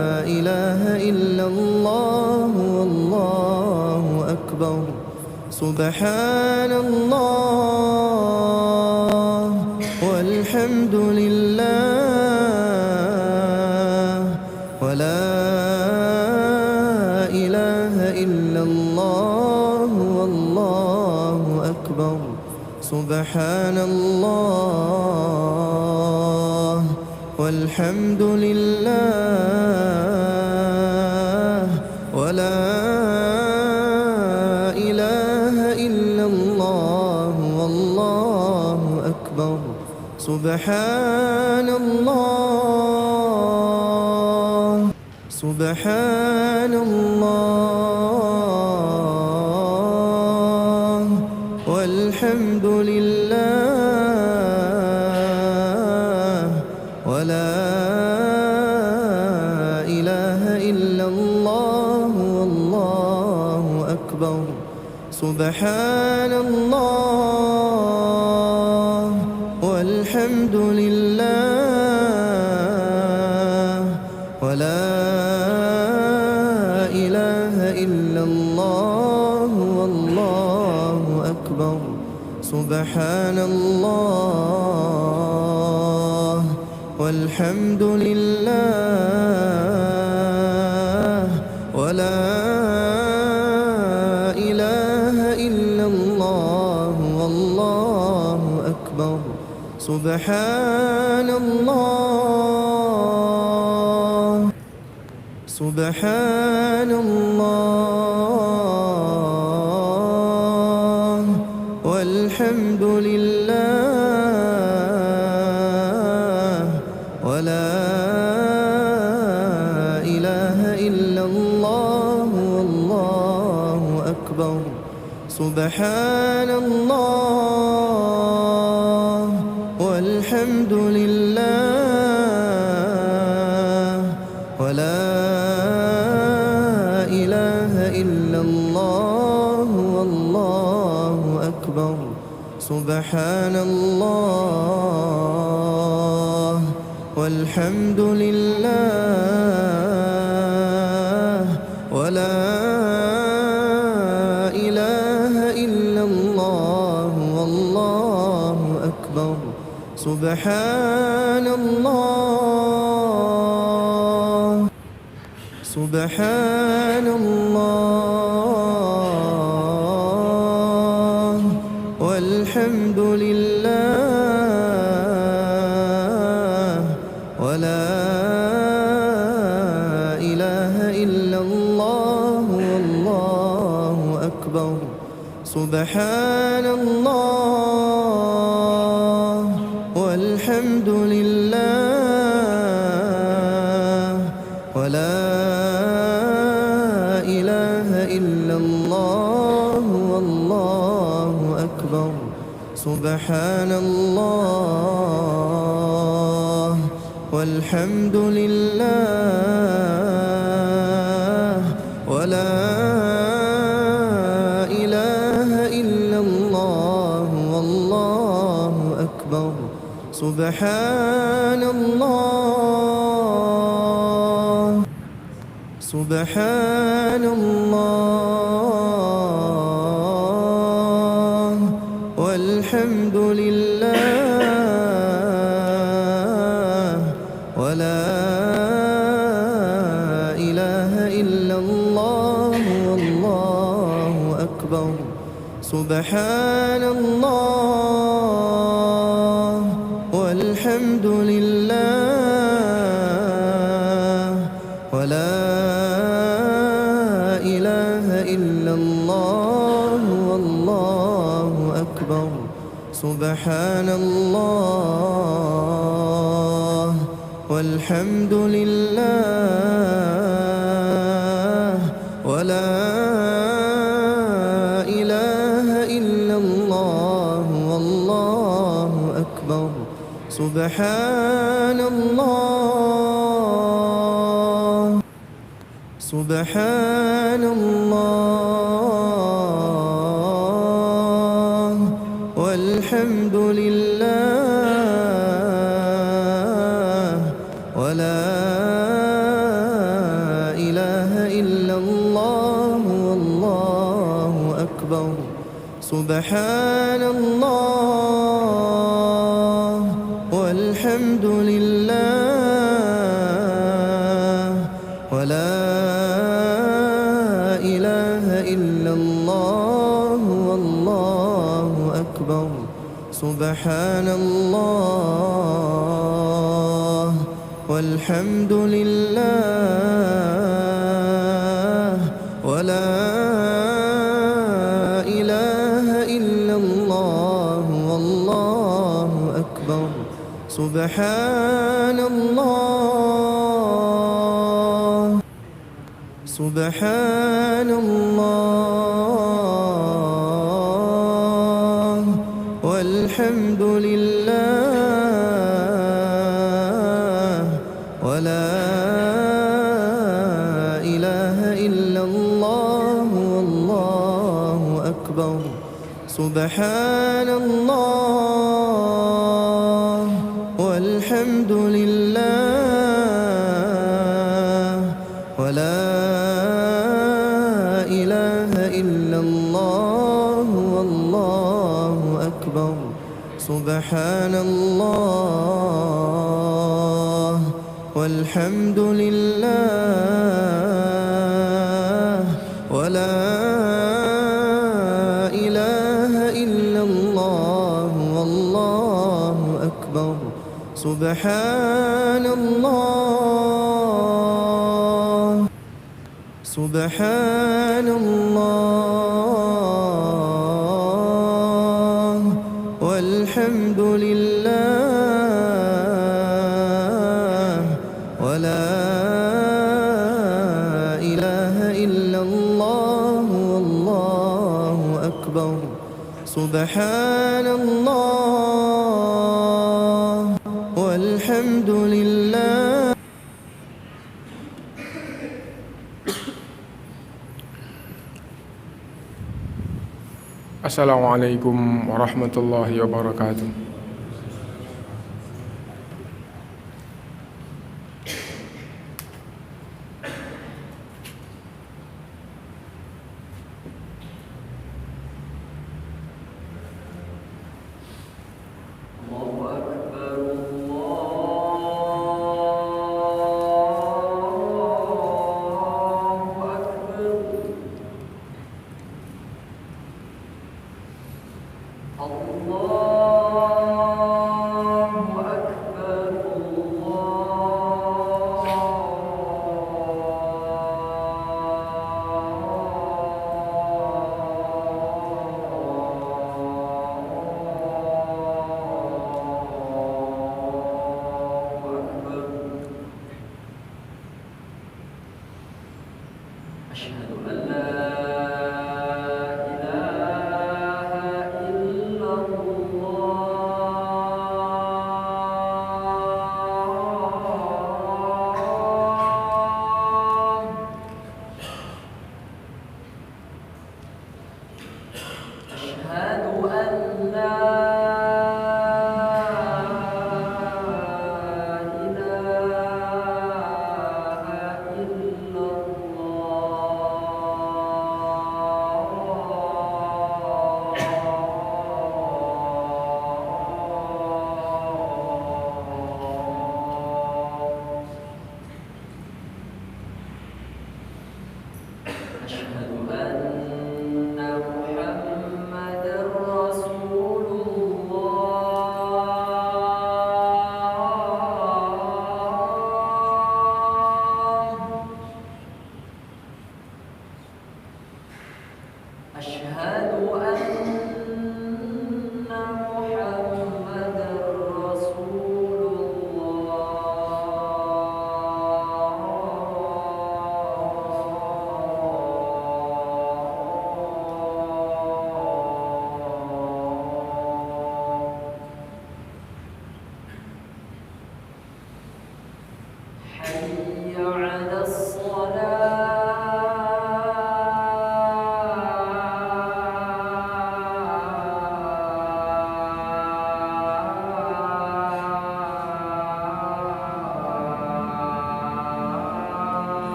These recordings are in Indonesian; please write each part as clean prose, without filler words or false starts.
إله إلا الله والله أكبر سبحان الله والحمد لله ولا إله إلا الله والله أكبر سبحان الله والحمد لله ولا إله إلا الله والله أكبر سبحان الله سبحان الله والحمد لله ولا إله إلا الله والله أكبر سبحان الله والحمد لله ولا إله إلا الله والله أكبر سبحان الله والحمد لله ولا إله إلا الله والله أكبر سبحان الله سبحان الله والحمد لله ولا إله إلا الله والله أكبر سبحان الله والحمد لله ولا إله إلا الله والله أكبر سبحان الله والحمد لله ولا إله إلا الله والله أكبر سبحان الله سبحان الله والحمد لله ولا إله إلا الله والله أكبر سبحان الله والحمد لله ولا إله إلا الله والله أكبر سبحان الله والحمد لله ولا إله إلا الله والله أكبر سبحان الله سبحان الله والحمد لله ولا إله إلا الله والله أكبر سبحان الله والحمد لله ولا إله إلا الله والله أكبر سبحان الله والحمد لله ولا إله إلا الله والله أكبر سبحان الله سبحان الله والحمد لله ولا سبحان الله والحمد لله ولا إله إلا الله والله أكبر سبحان الله والحمد لله ولا إله إلا الله والله أكبر سبحان الله سبحان الله والحمد لله ولا إله إلا الله والله أكبر سبحان الله والحمد لله ولا إله إلا الله والله أكبر سبحان الله والحمد لله ولا إله إلا الله والله أكبر سبحان الله سبحان الله والحمد لله ولا إله إلا الله والله أكبر سبحان الله والحمد لله. Assalamualaikum warahmatullahi wabarakatuh.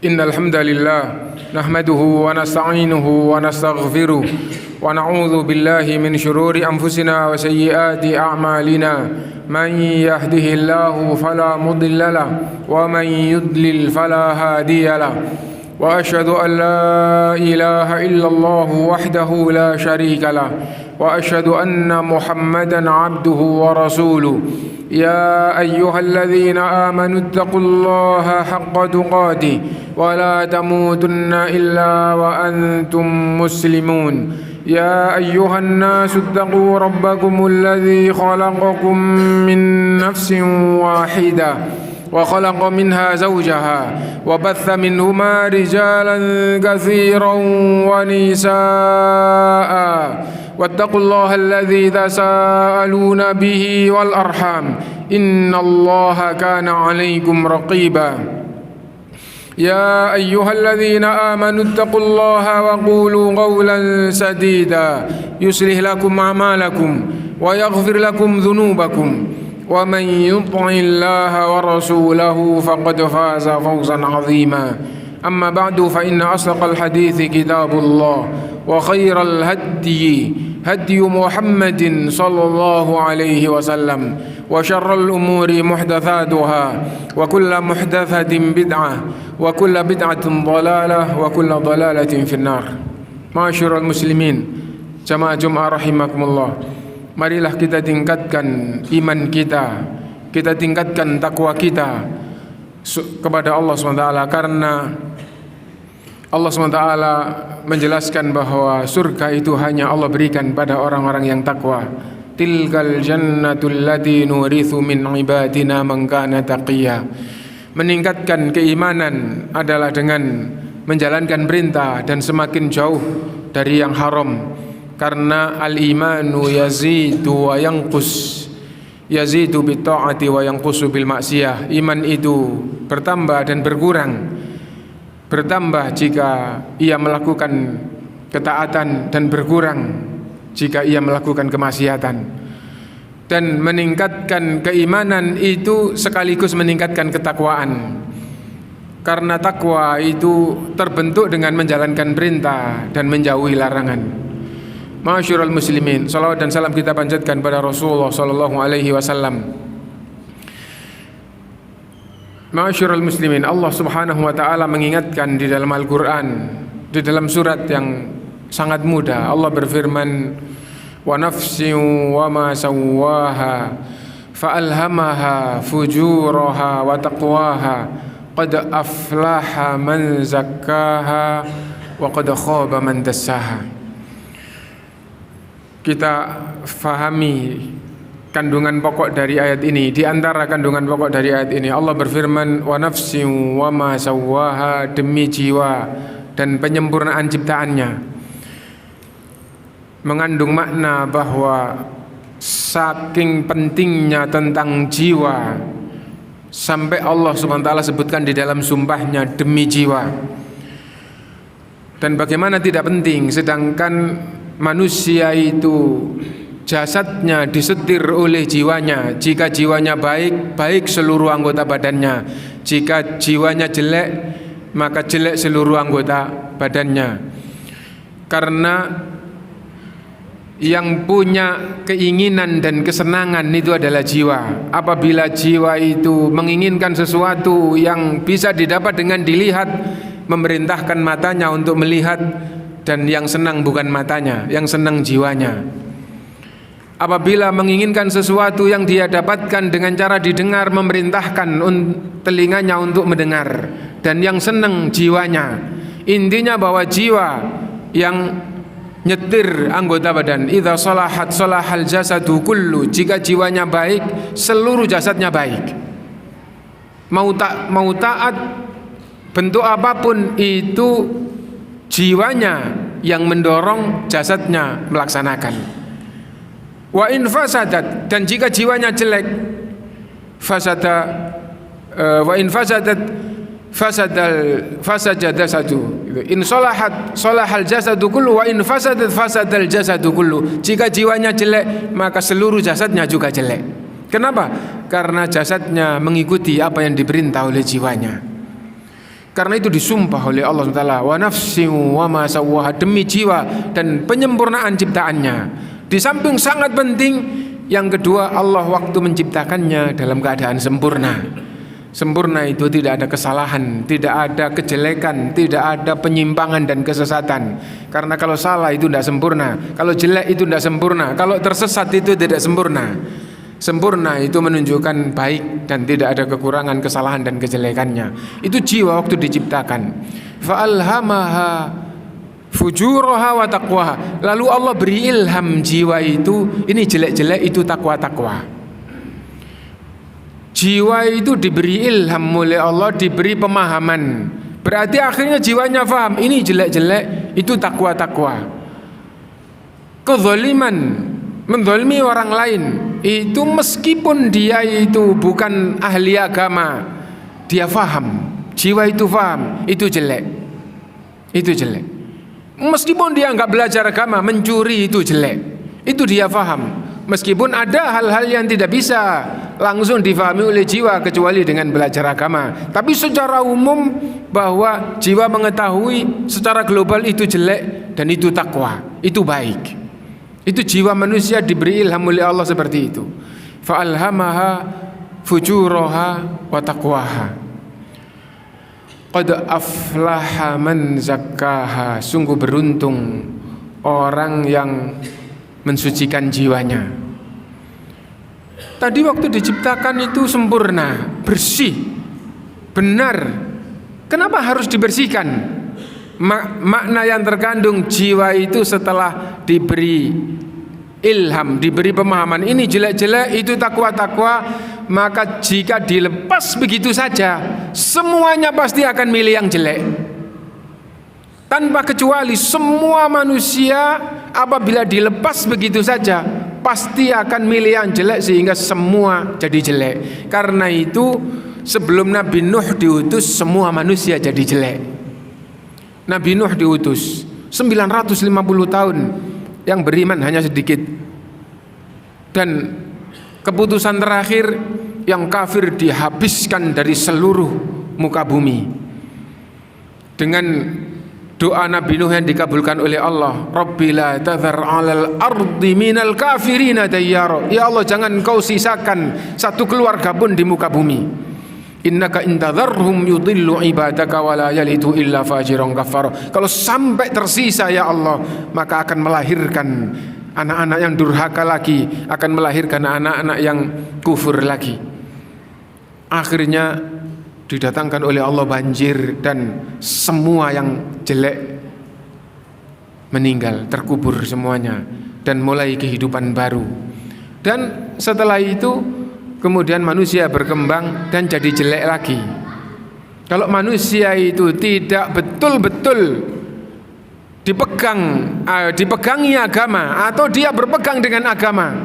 إن الحمد لله نحمده ونستعينه ونستغفره ونعوذ بالله من شرور أنفسنا وسيئات أعمالنا من يهده الله فلا مضل له ومن يضلل فلا هادي له وأشهد أن لا إله إلا الله وحده لا شريك له وأشهد أن محمدا عبده ورسوله يا أيها الذين آمنوا اتقوا الله حق تقاته ولا تموتن إلا وأنتم مسلمون يا أيها الناس اتقوا ربكم الذي خلقكم من نفس واحدة وخلق منها زوجها وبث منهما رجالا كثيرا ونساء واتقوا الله الذي تساءلون به والأرحام إن الله كان عليكم رقيبا يا أيها الذين آمنوا اتقوا الله وقولوا قولا سديدا يصلح لكم أعمالكم ويغفر لكم ذنوبكم ومن يطع الله ورسوله فقد فاز فوزا عظيما أما بعد فإن أصدق الحديث كتاب الله وخير الهدي هدي محمد صلى الله عليه وسلم وشر الأمور محدثاتها وكل محدثة بدعة وكل بدعة ضلالة وكل ضلالة في النار. معاشر المسلمين jamaah Jumat rahimakumullah, marilah kita tingkatkan iman kita tingkatkan takwa kita kepada Allah SWT, karena Allah SWT menjelaskan bahwa surga itu hanya Allah berikan pada orang-orang yang takwa. Tilkal jannatul lati nurithu min ibadina man kana taqiyya. Meningkatkan keimanan adalah dengan menjalankan perintah dan semakin jauh dari yang haram. Karena al-imanu yazidu wa yanqus. Yazidu bit ta'ati wa yanqusu bil maksiyah. Iman itu bertambah dan berkurang. Bertambah jika ia melakukan ketaatan dan berkurang jika ia melakukan kemaksiatan. Dan meningkatkan keimanan itu sekaligus meningkatkan ketakwaan, karena takwa itu terbentuk dengan menjalankan perintah dan menjauhi larangan. Ma'asyiral muslimin, salawat dan salam kita panjatkan pada Rasulullah sallallahu alaihi wasallam. Ma'asyiral muslimin, Allah Subhanahu wa taala mengingatkan di dalam Al-Qur'an, di dalam surat yang sangat mudah. Allah berfirman, wa nafsin wa ma sawwaha fa'alhamaha fujuraha wa taqwaha qad aflaha man zakkaha wa qad khaba man dassaha. Kita fahami kandungan pokok dari ayat ini. Di antara kandungan pokok dari ayat ini, Allah berfirman, wa nafsin wa ma sawwaha, demi jiwa dan penyempurnaan ciptaannya. Mengandung makna bahwa saking pentingnya tentang jiwa sampai Allah SWT sebutkan di dalam sumpahnya, demi jiwa. Dan bagaimana tidak penting, sedangkan manusia itu jasadnya disetir oleh jiwanya. Jika jiwanya baik, baik seluruh anggota badannya. Jika jiwanya jelek, maka jelek seluruh anggota badannya. Karena yang punya keinginan dan kesenangan itu adalah jiwa. Apabila jiwa itu menginginkan sesuatu yang bisa didapat dengan dilihat, memerintahkan matanya untuk melihat, dan yang senang bukan matanya, yang senang jiwanya. Apabila menginginkan sesuatu yang dia dapatkan dengan cara didengar, memerintahkan telinganya untuk mendengar, dan yang senang jiwanya. Intinya bahwa jiwa yang nyetir anggota badan. Idza salahat salahal jasadu kullu. Jika jiwanya baik, seluruh jasadnya baik. Mau taat bentuk apapun, itu jiwanya yang mendorong jasadnya melaksanakan. Wa in fasadat, dan jika jiwanya jelek, wa in fasadat fasada jasadu. In salahat salahal jasadu kullu wa in fasadat fasadal jasadu kullu. Jika jiwanya jelek, maka seluruh jasadnya juga jelek. Kenapa? Karena jasadnya mengikuti apa yang diperintah oleh jiwanya. Karena itu disumpah oleh Allah SWT, wa nafsin wa ma sawwaha, demi jiwa dan penyempurnaan ciptaannya. Di samping sangat penting, yang kedua, Allah waktu menciptakannya dalam keadaan sempurna. Sempurna itu tidak ada kesalahan, tidak ada kejelekan, tidak ada penyimpangan dan kesesatan. Karena kalau salah itu tidak sempurna, kalau jelek itu tidak sempurna, kalau tersesat itu tidak sempurna. Sempurna itu menunjukkan baik dan tidak ada kekurangan, kesalahan dan kejelekannya. Itu jiwa waktu diciptakan. Fa'alhamaha fujuraha wa taqwaha. Lalu Allah beri ilham jiwa itu, ini jelek-jelek, itu takwa-takwa. Jiwa itu diberi ilham oleh Allah, diberi pemahaman. Berarti akhirnya jiwanya faham, ini jelek-jelek, itu takwa-takwa. Kezaliman, menzalimi orang lain, itu meskipun dia itu bukan ahli agama, dia faham, jiwa itu faham, itu jelek. Itu jelek. Meskipun dia enggak belajar agama, mencuri itu jelek, itu dia faham. Meskipun ada hal-hal yang tidak bisa langsung difahami oleh jiwa kecuali dengan belajar agama, tapi secara umum bahwa jiwa mengetahui secara global itu jelek dan itu takwa, itu baik. Itu jiwa manusia diberi ilham oleh Allah seperti itu. Fa'alhamaha fujuraha wa taqwaha. Qad aflaha man zakkaha. Sungguh beruntung orang yang mensucikan jiwanya. Tadi waktu diciptakan itu sempurna, bersih, benar. Kenapa harus dibersihkan? Makna yang terkandung jiwa itu setelah diberi ilham, diberi pemahaman, ini jelek-jelek, itu takwa-takwa, maka jika dilepas begitu saja, semuanya pasti akan milih yang jelek. Tanpa kecuali semua manusia apabila dilepas begitu saja pasti akan milih yang jelek, sehingga semua jadi jelek. Karena itu sebelum Nabi Nuh diutus, semua manusia jadi jelek. Nabi Nuh diutus 950 tahun, yang beriman hanya sedikit. Dan keputusan terakhir, yang kafir dihabiskan dari seluruh muka bumi. Dengan doa Nabi Nuh yang dikabulkan oleh Allah, Rabbi la tadhar 'alal ardi minal kafirina dayyara. Ya Allah, jangan kau sisakan satu keluarga pun di muka bumi. Innaka intadharhum yudillu ibadaka wa la yalidu illa fajiran kafar. Kalau sampai tersisa ya Allah, maka akan melahirkan anak-anak yang durhaka lagi, akan melahirkan anak-anak yang kufur lagi. Akhirnya didatangkan oleh Allah banjir dan semua yang jelek meninggal, terkubur semuanya, dan mulai kehidupan baru. Dan setelah itu kemudian manusia berkembang dan jadi jelek lagi. Kalau manusia itu tidak betul-betul dipegangi agama, atau dia berpegang dengan agama,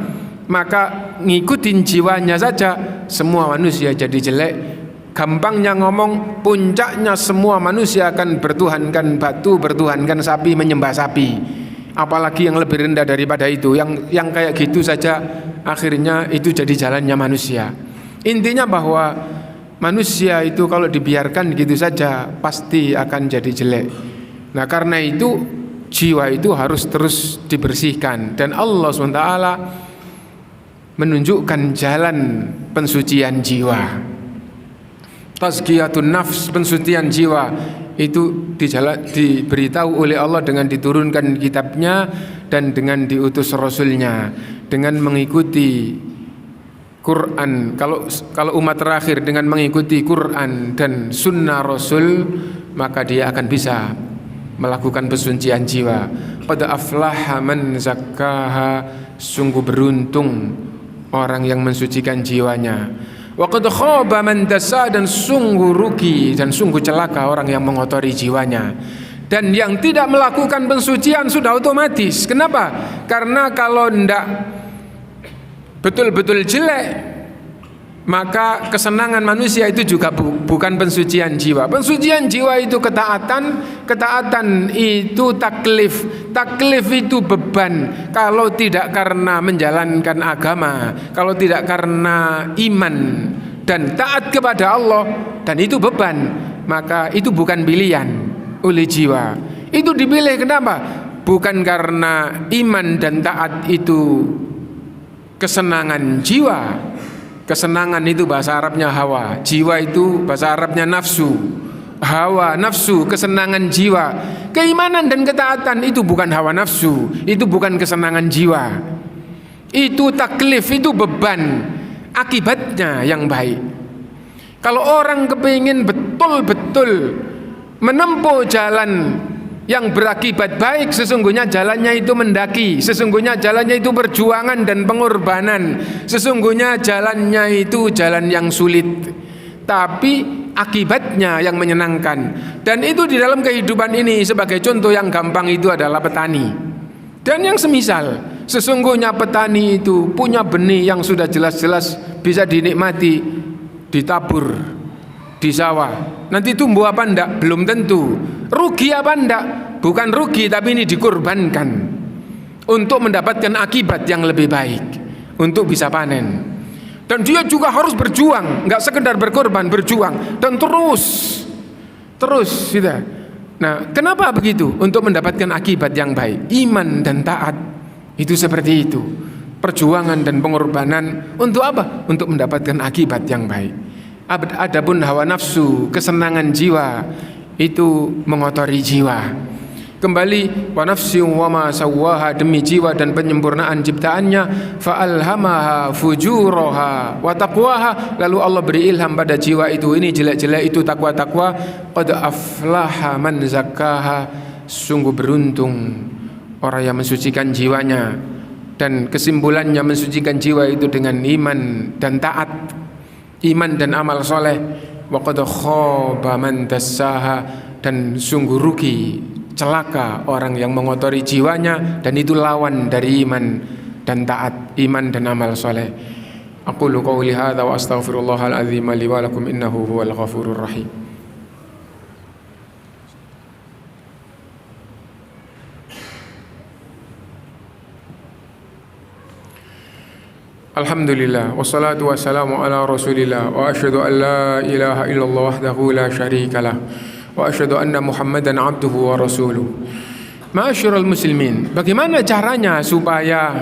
maka ngikutin jiwanya saja, semua manusia jadi jelek. Gampangnya ngomong, puncaknya semua manusia akan bertuhankan batu, bertuhankan sapi, menyembah sapi. Apalagi yang lebih rendah daripada itu, yang kayak gitu saja, akhirnya itu jadi jalannya manusia. Intinya bahwa manusia itu kalau dibiarkan gitu saja pasti akan jadi jelek. Nah, karena itu jiwa itu harus terus dibersihkan, dan Allah SWT menunjukkan jalan pensucian jiwa. Tazkiyatun nafs, pensucian jiwa, itu diberitahu oleh Allah dengan diturunkan kitabnya dan dengan diutus rasulnya, dengan mengikuti Quran. Kalau umat terakhir dengan mengikuti Quran dan sunnah Rasul, maka dia akan bisa melakukan pensucian jiwa. Qad aflaha man zakkaha. Sungguh beruntung orang yang mensucikan jiwanya. Wa qad khaba man dasa. Dan sungguh rugi dan sungguh celaka orang yang mengotori jiwanya. Dan yang tidak melakukan pensucian sudah otomatis. Kenapa? Karena kalau tidak betul-betul jelek, maka kesenangan manusia itu juga bukan pensucian jiwa. Pensucian jiwa itu ketaatan, ketaatan itu taklif, taklif itu beban. Kalau tidak karena menjalankan agama, kalau tidak karena iman dan taat kepada Allah, dan itu beban, maka itu bukan pilihan oleh jiwa. Itu dipilih kenapa? Bukan karena iman dan taat itu kesenangan jiwa. Kesenangan itu bahasa Arabnya hawa, jiwa itu bahasa Arabnya nafsu. Hawa, nafsu, kesenangan jiwa. Keimanan dan ketaatan itu bukan hawa nafsu, itu bukan kesenangan jiwa. Itu taklif, itu beban. Akibatnya yang baik. Kalau orang kepingin betul-betul menempuh jalan yang berakibat baik, sesungguhnya jalannya itu mendaki, sesungguhnya jalannya itu perjuangan dan pengorbanan, sesungguhnya jalannya itu jalan yang sulit, tapi akibatnya yang menyenangkan. Dan itu di dalam kehidupan ini, sebagai contoh yang gampang itu adalah petani dan yang semisal. Sesungguhnya petani itu punya benih yang sudah jelas-jelas bisa dinikmati, ditabur di sawah. Nanti tumbuh apa enggak? Belum tentu. Rugi apa enggak? Bukan rugi, tapi ini dikorbankan untuk mendapatkan akibat yang lebih baik, untuk bisa panen. Dan dia juga harus berjuang, enggak sekedar berkorban, berjuang dan terus gitu. Nah, kenapa begitu? Untuk mendapatkan akibat yang baik. Iman dan taat itu seperti itu. Perjuangan dan pengorbanan untuk apa? Untuk mendapatkan akibat yang baik. Adapun hawa nafsu, kesenangan jiwa, itu mengotori jiwa. Kembali, wa nafsi wa ma sawwaha, demi jiwa dan penyempurnaan ciptaannya, fa alhamaha fujuraha wa taqwaha, lalu Allah beri ilham pada jiwa itu, ini jelek-jelek, itu takwa-takwa. Qad aflaha man zakkaha, sungguh beruntung orang yang mensucikan jiwanya. Dan kesimpulannya, mensucikan jiwa itu dengan iman dan taat, iman dan amal soleh. Wa qad khaba man dassaha, dan sungguh rugi, celaka orang yang mengotori jiwanya, dan itu lawan dari iman dan taat, iman dan amal soleh. Aqulu qawli hadza wa astaghfirullahal azim li wa lakum innahu huwal ghafurur rahim. Alhamdulillah, wassalatu wassalamu ala rasulillah, wa asyhadu an la ilaha illallah wahdahu la syarikalah, wa asyhadu anna Muhammadan abduhu wa rasuluh. Ma'asyiral muslimin, bagaimana caranya supaya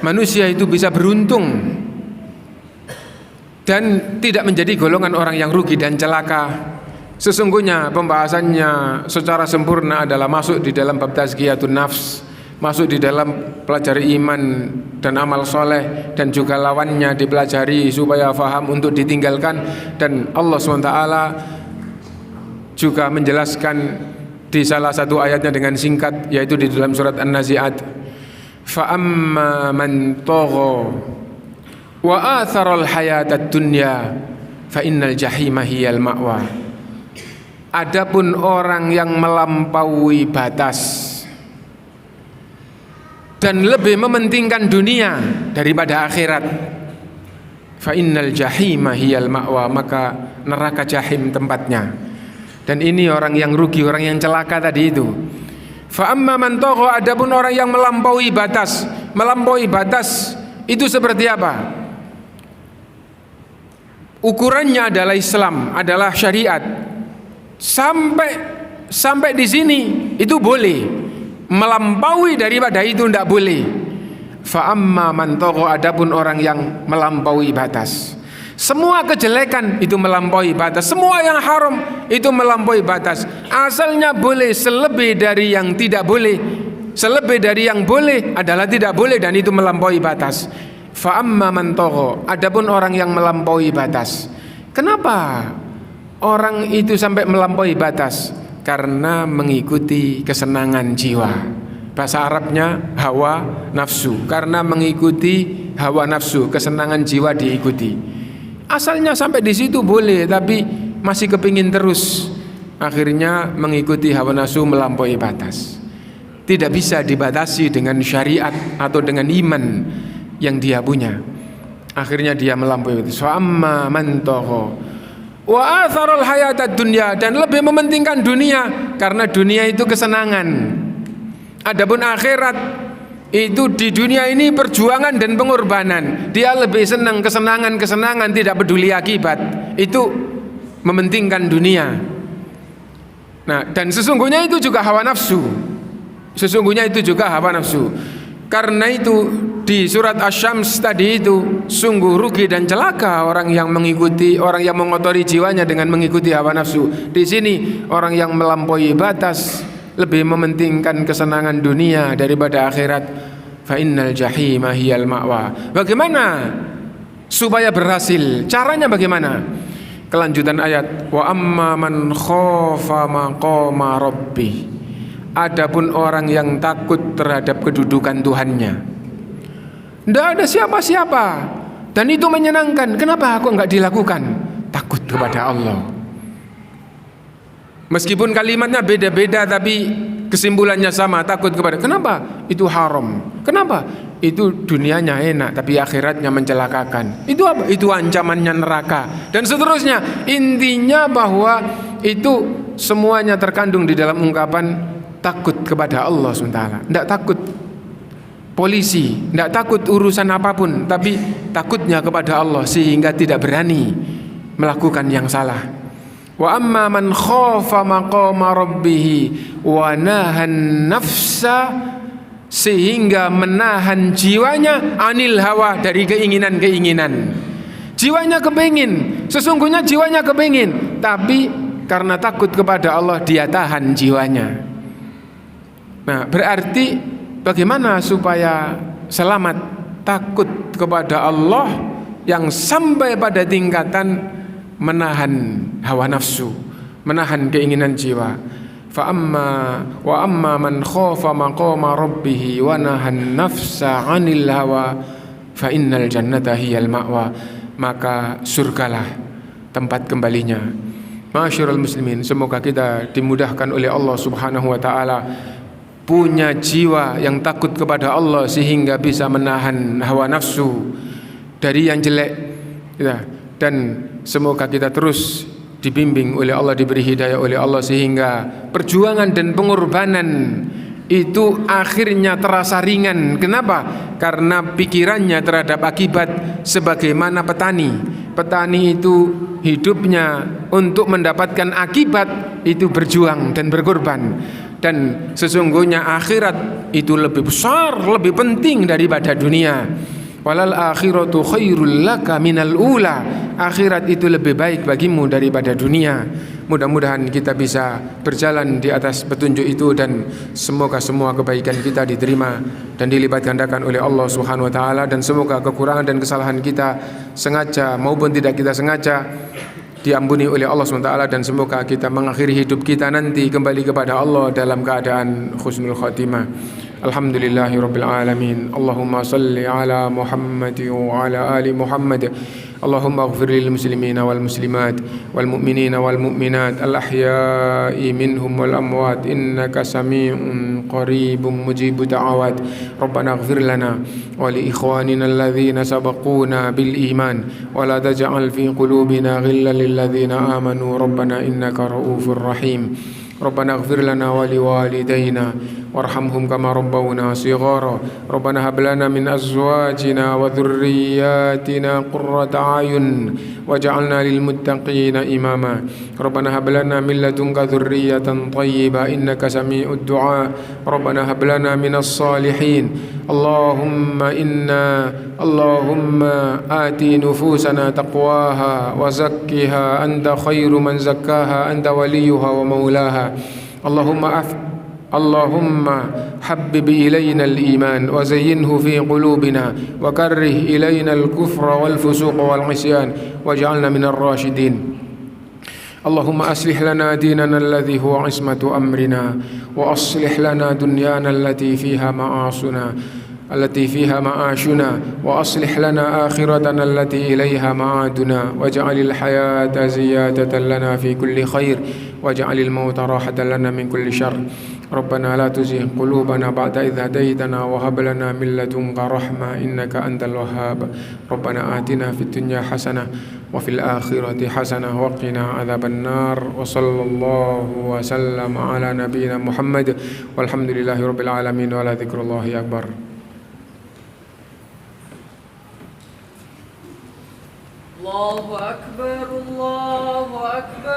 manusia itu bisa beruntung dan tidak menjadi golongan orang yang rugi dan celaka? Sesungguhnya pembahasannya secara sempurna adalah masuk di dalam bab tazkiyatun nafs, masuk di dalam pelajari iman dan amal soleh, dan juga lawannya dipelajari supaya faham untuk ditinggalkan. Dan Allah SWT juga menjelaskan di salah satu ayatnya dengan singkat, yaitu di dalam surat An-Nazi'at, fa amma man tagha wa atharal hayatad dunya fa innal jahima hiyal ma'wa. Adapun orang yang melampaui batas dan lebih mementingkan dunia daripada akhirat, fa innal jahima hiyal ma'wa, maka neraka jahim tempatnya. Dan ini orang yang rugi, orang yang celaka tadi itu. Fa amma man tagha, adapun orang yang melampaui batas. Melampaui batas itu seperti apa? Ukurannya adalah Islam, adalah syariat. Sampai di sini itu boleh. Melampaui daripada itu tidak boleh. Fa amma man tagha, adapun orang yang melampaui batas. Semua kejelekan itu melampaui batas, semua yang haram itu melampaui batas. Asalnya boleh, selebih dari yang tidak boleh, selebih dari yang boleh adalah tidak boleh, dan itu melampaui batas. Fa amma man tagha, adapun orang yang melampaui batas. Kenapa orang itu sampai melampaui batas? Karena mengikuti kesenangan jiwa. Bahasa Arabnya hawa nafsu. Karena mengikuti hawa nafsu, kesenangan jiwa diikuti. Asalnya sampai di situ boleh, tapi masih kepingin terus. Akhirnya mengikuti hawa nafsu, melampaui batas. Tidak bisa dibatasi dengan syariat atau dengan iman yang dia punya. Akhirnya dia melampaui batas. Wa amma man tagha wa atharal hayatad dunya, dan lebih mementingkan dunia, karena dunia itu kesenangan. Adapun akhirat itu di dunia ini perjuangan dan pengorbanan. Dia lebih senang kesenangan, tidak peduli akibat. Itu mementingkan dunia. Nah, dan sesungguhnya itu juga hawa nafsu. Sesungguhnya itu juga hawa nafsu. Karena itu di surat Asy-Syams tadi itu sungguh rugi dan celaka orang yang mengotori jiwanya dengan mengikuti hawa nafsu. Di sini orang yang melampaui batas lebih mementingkan kesenangan dunia daripada akhirat. Fa innal jahima hiyal ma'wa. Bagaimana supaya berhasil? Caranya bagaimana? Kelanjutan ayat, wa amma man khafa maqama rabbih. Adapun orang yang takut terhadap kedudukan Tuhannya, tidak ada siapa-siapa, dan itu menyenangkan. Kenapa aku enggak dilakukan? Takut kepada Allah. Meskipun kalimatnya beda-beda, tapi kesimpulannya sama, takut kepada. Kenapa? Itu haram. Kenapa? Itu dunianya enak, tapi akhiratnya mencelakakan. Itu apa? Itu ancamannya neraka, dan seterusnya. Intinya bahwa itu semuanya terkandung di dalam ungkapan takut kepada Allah SWT. Tidak takut polisi, tidak takut urusan apapun, tapi takutnya kepada Allah sehingga tidak berani melakukan yang salah. Wa amma man khafa maqama rabbih wa nahan nafsa, sehingga menahan jiwanya anil hawa, dari keinginan-keinginan. Jiwanya kepingin, sesungguhnya jiwanya kepingin, tapi karena takut kepada Allah dia tahan jiwanya. Nah, berarti bagaimana supaya selamat takut kepada Allah yang sampai pada tingkatan menahan hawa nafsu, menahan keinginan jiwa. Fa amma man khafa maqama rabbih wa nahan nafsa 'anil hawa fa innal jannata hiyal ma'wa. Maka surgalah tempat kembalinya. Masyarul muslimin, semoga kita dimudahkan oleh Allah Subhanahu wa taala punya jiwa yang takut kepada Allah sehingga bisa menahan hawa nafsu dari yang jelek, ya. Dan semoga kita terus dibimbing oleh Allah, diberi hidayah oleh Allah, sehingga perjuangan dan pengorbanan itu akhirnya terasa ringan. Kenapa? Karena pikirannya terhadap akibat, sebagaimana petani. Petani itu hidupnya untuk mendapatkan akibat, itu berjuang dan berkorban. Dan sesungguhnya akhirat itu lebih besar, lebih penting daripada dunia. Walal akhiratu khairul laka minal ula. Akhirat itu lebih baik bagimu daripada dunia. Mudah-mudahan kita bisa berjalan di atas petunjuk itu, dan semoga semua kebaikan kita diterima dan dilipat gandakan oleh Allah Subhanahu wa taala, dan semoga kekurangan dan kesalahan kita sengaja maupun tidak kita sengaja diampuni oleh Allah SWT, dan semoga kita mengakhiri hidup kita nanti kembali kepada Allah dalam keadaan husnul khatimah. Alhamdulillahirabbil alamin. Allahumma salli ala Muhammad wa ala ali Muhammad. Allahumma ighfir lil muslimina wal muslimat wal mu'minina wal mu'minat al ahya'i minhum wal amwat innaka sami'un qaribun mujibud da'awat. Rabbana ighfir lana wa li ikhwanina alladhina sabaquna bil iman wa la taj'al fi qulubina ghillan lil ladzina amanu rabbana innaka ra'ufur rahim. Rabbana ighfir lana wa liwalidayna warhamhum kama rabbawna shighara. Rabbana hab lana min azwajina wa dhurriyyatina qurrata a'yun waj'alna lil muttaqina imama. Rabbana hab lana min ladunka dhurriyyatan thayyibah innaka sami'ud du'a. Rabbana hab lana minas salihin. Allahumma ati nufusana taqwaha wa zakkiha anta khairu man zakkaha anta waliyuha wa maulaha. Allahumma habbib ilayna al-iman wa zayyinhu fi qulubina wa karrih ilayna al-kufra wal fusuq wal isyan waj'alna minar rasyidin. Allahumma aslih lana dinana alladhi huwa ismatu amrina wa aslih lana dunyana allati fiha ma'ashuna wa aslih lana akhiratana allati ilayha ma'aduna waj'alil hayata ziyadatan lana fi kulli khair waj'alil mauta rahatan lana min kulli syarr. Rabbana la tuzigh qulubana ba'da idh hadaytana wa hab lana min ladunka rahmah innaka antal wahhab. Rabbana atina fid dunya hasanah wa fil akhirati hasanah wa qina adzaban nar. Wa sallallahu wa sallama ala nabiyyina Muhammad walhamdulillahi rabbil alamin wa la dzikrullahi akbar. Allahu akbar, Allahu akbar. أكبر